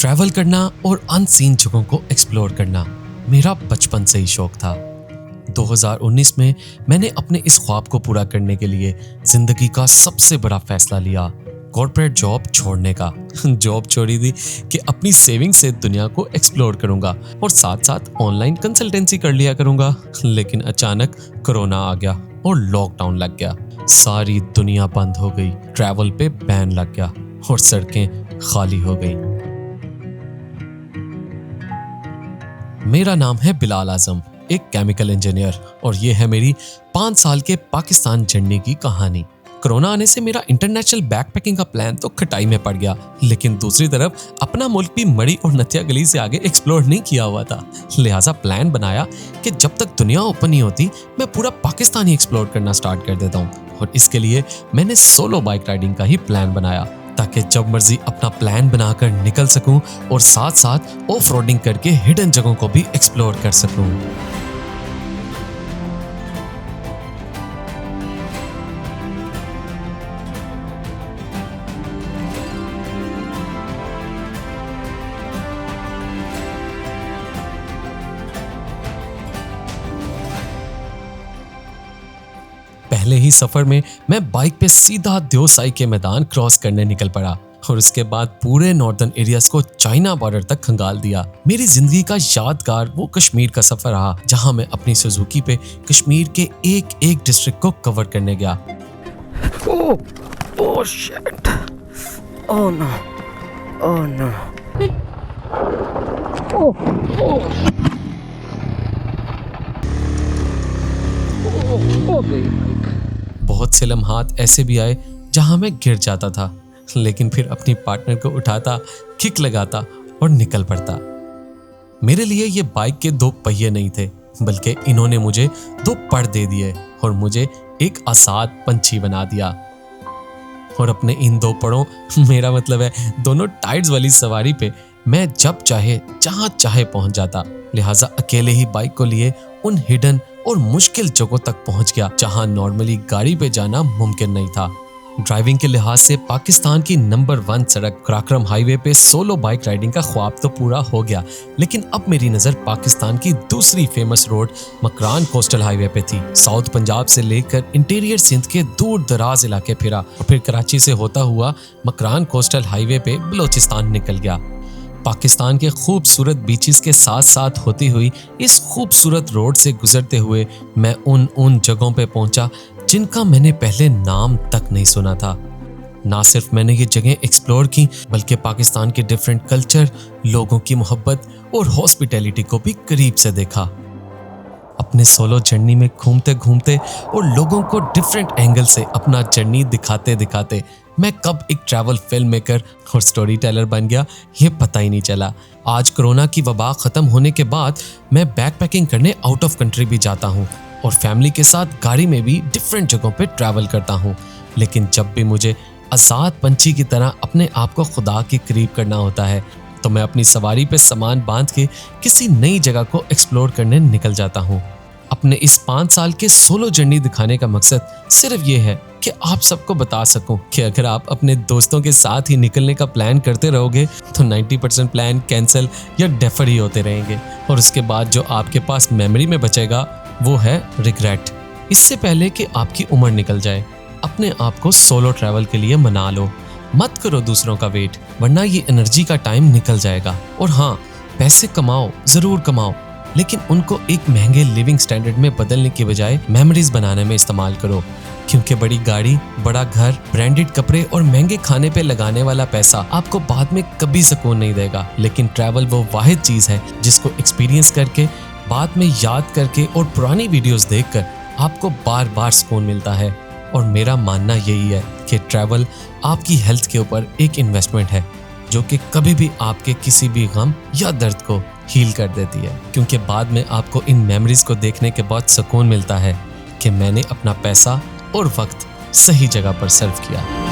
Travel करना और unseen जगहों को एक्सप्लोर करना मेरा बचपन से ही शौक था। 2019 में मैंने अपने इस ख्वाब को पूरा करने के लिए जिंदगी का सबसे बड़ा फैसला लिया, कॉर्पोरेट जॉब छोड़ने का। जॉब छोड़ी थी कि अपनी सेविंग से दुनिया को एक्सप्लोर करूंगा और साथ साथ ऑनलाइन कंसल्टेंसी कर लिया करूंगा। लेकिन अचानक कोरोना आ गया और लॉकडाउन लग गया। सारी दुनिया बंद हो गई, ट्रैवल पे बैन लग गया और सड़कें खाली हो गई। मेरा नाम है बिलाल आजम, एक केमिकल इंजीनियर, और ये है मेरी 5 साल के पाकिस्तान जर्नी की कहानी। कोरोना आने से मेरा इंटरनेशनल बैकपैकिंग का प्लान तो खटाई में पड़ गया, लेकिन दूसरी तरफ अपना मुल्क भी मड़ी और नथिया गली से आगे एक्सप्लोर नहीं किया हुआ था। लिहाजा प्लान बनाया कि जब तक दुनिया ओपन नहीं होती मैं पूरा पाकिस्तान ही एक्सप्लोर करना स्टार्ट कर देता हूँ। और इसके लिए मैंने सोलो बाइक राइडिंग का ही प्लान बनाया, ताकि जब मर्जी अपना प्लान बनाकर निकल सकूं और साथ साथ ऑफ रोडिंग करके हिडन जगहों को भी एक्सप्लोर कर सकूं। पहले ही सफर में मैं बाइक पे सीधा देओसाई के मैदान क्रॉस करने निकल पड़ा और उसके बाद पूरे नॉर्दर्न एरियाज को चाइना बॉर्डर तक खंगाल दिया। मेरी जिंदगी का यादगार वो कश्मीर का सफर रहा, जहां मैं अपनी सुजुकी पे कश्मीर के एक एक डिस्ट्रिक्ट को कवर करने गया। Oh shit. Oh no. Oh no. बहुत से लम्हात ऐसे भी आए जहां मैं गिर जाता था, लेकिन फिर अपनी पार्टनर को उठाता, किक लगाता और निकल पड़ता। मेरे लिए ये बाइक के 2 पहिए नहीं थे, बल्कि इन्होंने मुझे 2 पर दे दिए और मुझे एक आजाद पंछी बना दिया। और अपने इन 2 पड़ों, मेरा मतलब है दोनों टायर्स वाली सवारी पे मैं जब चाहे जहां चाहे पहुंच जाता। लिहाजा अकेले ही बाइक को लिए उन हिडन और मुश्किल जगहों तक पहुंच गया जहां नॉर्मली गाड़ी पे जाना मुमकिन नहीं था। ड्राइविंग के लिहाज से पाकिस्तान की नंबर 1 सड़क कराक्रम हाईवे पे सोलो बाइक राइडिंग का ख्वाब तो पूरा हो गया, लेकिन अब मेरी नजर पाकिस्तान की दूसरी famous road Makran coastal highway पे थी। साउथ पंजाब से लेकर इंटीरियर सिंध के दूर दराज इलाके फिरा और फिर कराची से होता हुआ मकरान कोस्टल हाईवे पे बलोचिस्तान निकल गया। पाकिस्तान के खूबसूरत बीचेस के साथ साथ होती हुई इस खूबसूरत रोड से गुजरते हुए मैं उन जगहों पे पहुंचा जिनका मैंने पहले नाम तक नहीं सुना था। ना सिर्फ मैंने ये जगह एक्सप्लोर की, बल्कि पाकिस्तान के डिफरेंट कल्चर, लोगों की मोहब्बत और हॉस्पिटैलिटी को भी करीब से देखा। अपने सोलो जर्नी में घूमते घूमते और लोगों को डिफरेंट एंगल से अपना जर्नी दिखाते दिखाते मैं कब एक ट्रैवल फिल्म मेकर और स्टोरी टेलर बन गया ये पता ही नहीं चला। आज कोरोना की वबा खत्म होने के बाद मैं बैकपैकिंग करने आउट ऑफ कंट्री भी जाता हूँ और फैमिली के साथ गाड़ी में भी डिफरेंट जगहों पे ट्रैवल करता हूँ। लेकिन जब भी मुझे आजाद पंछी की तरह अपने आप को खुदा के करीब करना होता है, तो मैं अपनी सवारी पे सामान बांध के किसी नई जगह को एक्सप्लोर करने निकल जाता हूँ। अपने इस 5 साल के सोलो जर्नी दिखाने का मकसद सिर्फ ये है कि आप सबको बता सकूं कि अगर आप अपने दोस्तों के साथ ही निकलने का प्लान करते रहोगे तो 90% प्लान कैंसिल या डेफर ही होते रहेंगे, और उसके बाद जो आपके पास मेमोरी में बचेगा वो है रिग्रेट। इससे पहले कि आपकी उम्र निकल जाए, अपने आप को सोलो ट्रैवल के लिए मना लो। मत करो दूसरों का वेट, वरना ये एनर्जी का टाइम निकल जाएगा। और हाँ, पैसे कमाओ, जरूर कमाओ, लेकिन उनको एक महंगे लिविंग स्टैंडर्ड में बदलने की बजाय मेमोरीज बनाने में इस्तेमाल करो, क्योंकि बड़ी गाड़ी, बड़ा घर, ब्रांडेड कपड़े और महंगे खाने पे लगाने वाला पैसा आपको बाद में कभी सुकून नहीं देगा। लेकिन ट्रैवल वो वाहिद चीज है जिसको एक्सपीरियंस करके, बाद में याद करके और पुरानी वीडियोस देखकर आपको बार बार सुकून मिलता है। और मेरा मानना यही है कि ट्रैवल आपकी हेल्थ के ऊपर एक इन्वेस्टमेंट है, जो कि कभी भी आपके किसी भी गम या दर्द को हील कर देती है, क्योंकि बाद में आपको इन मेमोरीज को देखने के बाद सुकून मिलता है कि मैंने अपना पैसा और वक्त सही जगह पर सर्व किया।